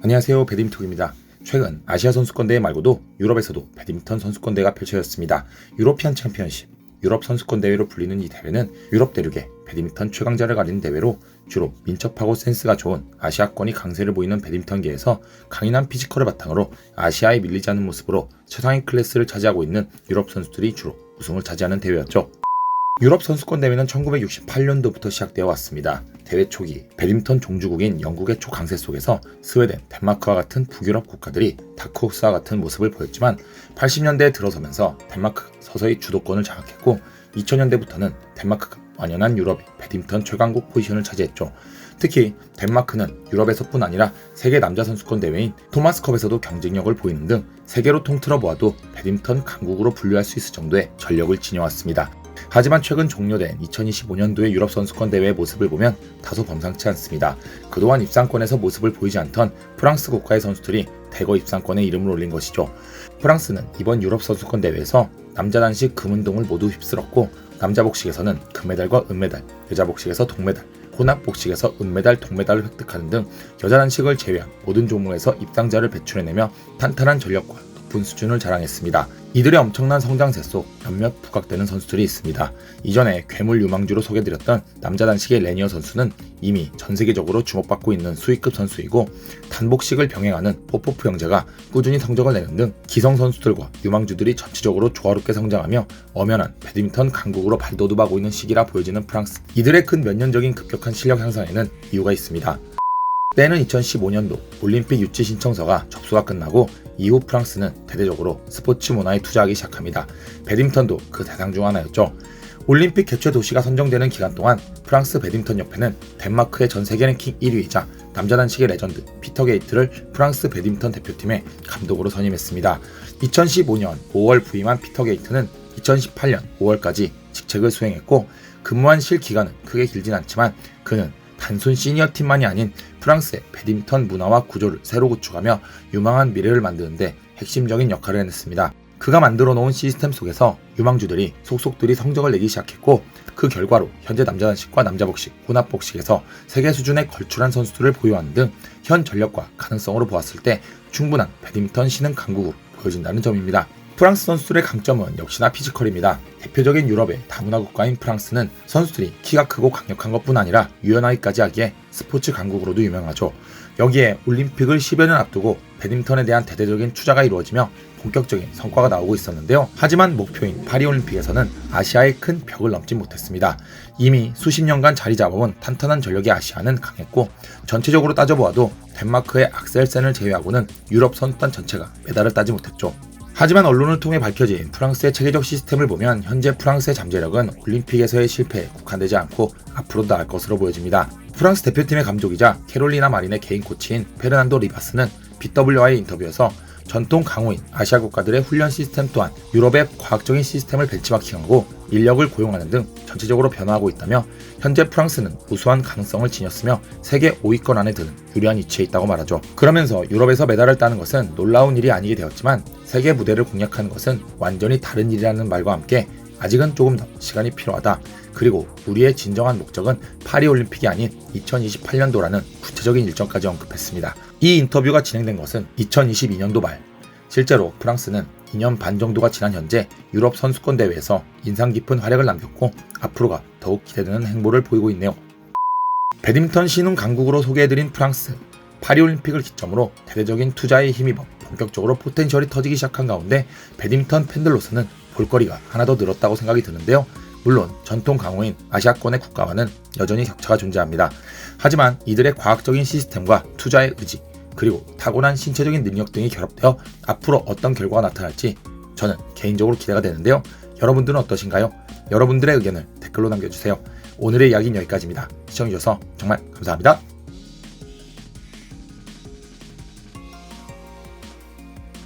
안녕하세요, 배드민턴입니다. 최근 아시아 선수권대회 말고도 유럽에서도 배드민턴 선수권대회가 펼쳐졌습니다. 유로피안 챔피언십, 유럽 선수권대회로 불리는 이 대회는 유럽 대륙의 배드민턴 최강자를 가리는 대회로 주로 민첩하고 센스가 좋은 아시아권이 강세를 보이는 배드민턴계에서 강인한 피지컬을 바탕으로 아시아에 밀리지 않는 모습으로 최상위 클래스를 차지하고 있는 유럽 선수들이 주로 우승을 차지하는 대회였죠. 유럽 선수권 대회는 1968년도부터 시작되어 왔습니다. 대회 초기 배드민턴 종주국인 영국의 초강세 속에서 스웨덴, 덴마크와 같은 북유럽 국가들이 다크호스와 같은 모습을 보였지만 80년대에 들어서면서 덴마크가 서서히 주도권을 장악했고 2000년대부터는 덴마크가 완연한 유럽의 배드민턴 최강국 포지션을 차지했죠. 특히 덴마크는 유럽에서뿐 아니라 세계 남자 선수권 대회인 토마스컵에서도 경쟁력을 보이는 등 세계로 통틀어 보아도 배드민턴 강국으로 분류할 수 있을 정도의 전력을 지녀왔습니다. 하지만 최근 종료된 2025년도의 유럽 선수권 대회의 모습을 보면 다소 범상치 않습니다. 그동안 입상권에서 모습을 보이지 않던 프랑스 국가의 선수들이 대거 입상권에 이름을 올린 것이죠. 프랑스는 이번 유럽 선수권 대회에서 남자 단식 금은동을 모두 휩쓸었고 남자 복식에서는 금메달과 은메달, 여자 복식에서 동메달, 혼합 복식에서 은메달, 동메달을 획득하는 등 여자 단식을 제외한 모든 종목에서 입상자를 배출해내며 탄탄한 전력과 높은 수준을 자랑했습니다. 이들의 엄청난 성장세 속 몇몇 부각되는 선수들이 있습니다. 이전에 괴물 유망주로 소개드렸던 남자 단식의 레니어 선수는 이미 전세계적으로 주목받고 있는 수위급 선수이고 단복식을 병행하는 포포프 형제가 꾸준히 성적을 내는 등 기성 선수들과 유망주들이 전체적으로 조화롭게 성장하며 엄연한 배드민턴 강국으로 발돋움하고 있는 시기라 보여지는 프랑스. 이들의 근 몇 년적인 급격한 실력 향상에는 이유가 있습니다. 때는 2015년도 올림픽 유치 신청서가 접수가 끝나고 이후 프랑스는 대대적으로 스포츠 문화에 투자하기 시작합니다. 배드민턴도 그 대상 중 하나였죠. 올림픽 개최 도시가 선정되는 기간 동안 프랑스 배드민턴 협회는 덴마크의 전 세계 랭킹 1위이자 남자 단식의 레전드 피터 게이트를 프랑스 배드민턴 대표팀의 감독으로 선임했습니다. 2015년 5월 부임한 피터 게이트는 2018년 5월까지 직책을 수행했고 근무한 실기간은 크게 길진 않지만 그는 단순 시니어 팀만이 아닌 프랑스의 배드민턴 문화와 구조를 새로 구축하며 유망한 미래를 만드는데 핵심적인 역할을 해냈습니다. 그가 만들어 놓은 시스템 속에서 유망주들이 속속들이 성적을 내기 시작했고 그 결과로 현재 남자 단식과 남자 복식, 혼합 복식에서 세계 수준의 걸출한 선수들을 보유하는 등 현 전력과 가능성으로 보았을 때 충분한 배드민턴 신흥 강국으로 보여진다는 점입니다. 프랑스 선수들의 강점은 역시나 피지컬입니다. 대표적인 유럽의 다문화 국가인 프랑스는 선수들이 키가 크고 강력한 것뿐 아니라 유연하기까지 하기에 스포츠 강국으로도 유명하죠. 여기에 올림픽을 10여 년 앞두고 배드민턴에 대한 대대적인 투자가 이루어지며 본격적인 성과가 나오고 있었는데요. 하지만 목표인 파리올림픽에서는 아시아의 큰 벽을 넘지 못했습니다. 이미 수십 년간 자리 잡아온 탄탄한 전력의 아시아는 강했고 전체적으로 따져보아도 덴마크의 악셀센을 제외하고는 유럽 선수단 전체가 메달을 따지 못했죠. 하지만 언론을 통해 밝혀진 프랑스의 체계적 시스템을 보면 현재 프랑스의 잠재력은 올림픽에서의 실패에 국한되지 않고 앞으로도 나을 것으로 보여집니다. 프랑스 대표팀의 감독이자 캐롤리나 마린의 개인 코치인 페르난도 리바스는 BW와의 인터뷰에서 전통 강호인 아시아 국가들의 훈련 시스템 또한 유럽의 과학적인 시스템을 벤치마킹하고 인력을 고용하는 등 전체적으로 변화하고 있다며 현재 프랑스는 우수한 가능성을 지녔으며 세계 5위권 안에 드는 유리한 위치에 있다고 말하죠. 그러면서 유럽에서 메달을 따는 것은 놀라운 일이 아니게 되었지만 세계 무대를 공략하는 것은 완전히 다른 일이라는 말과 함께 아직은 조금 더 시간이 필요하다. 그리고 우리의 진정한 목적은 파리올림픽이 아닌 2028년도라는 구체적인 일정까지 언급했습니다. 이 인터뷰가 진행된 것은 2022년도 말. 실제로 프랑스는 2년 반 정도가 지난 현재 유럽 선수권 대회에서 인상 깊은 활약을 남겼고 앞으로가 더욱 기대되는 행보를 보이고 있네요. 배드민턴 신흥 강국으로 소개해드린 프랑스. 파리올림픽을 기점으로 대대적인 투자에 힘입어 본격적으로 포텐셜이 터지기 시작한 가운데 배드민턴 팬들로서는 볼거리가 하나 더 늘었다고 생각이 드는데요. 물론 전통 강호인 아시아권의 국가와는 여전히 격차가 존재합니다. 하지만 이들의 과학적인 시스템과 투자의 의지 그리고 타고난 신체적인 능력 등이 결합되어 앞으로 어떤 결과가 나타날지 저는 개인적으로 기대가 되는데요. 여러분들은 어떠신가요? 여러분들의 의견을 댓글로 남겨주세요. 오늘의 이야기는 여기까지입니다. 시청해주셔서 정말 감사합니다.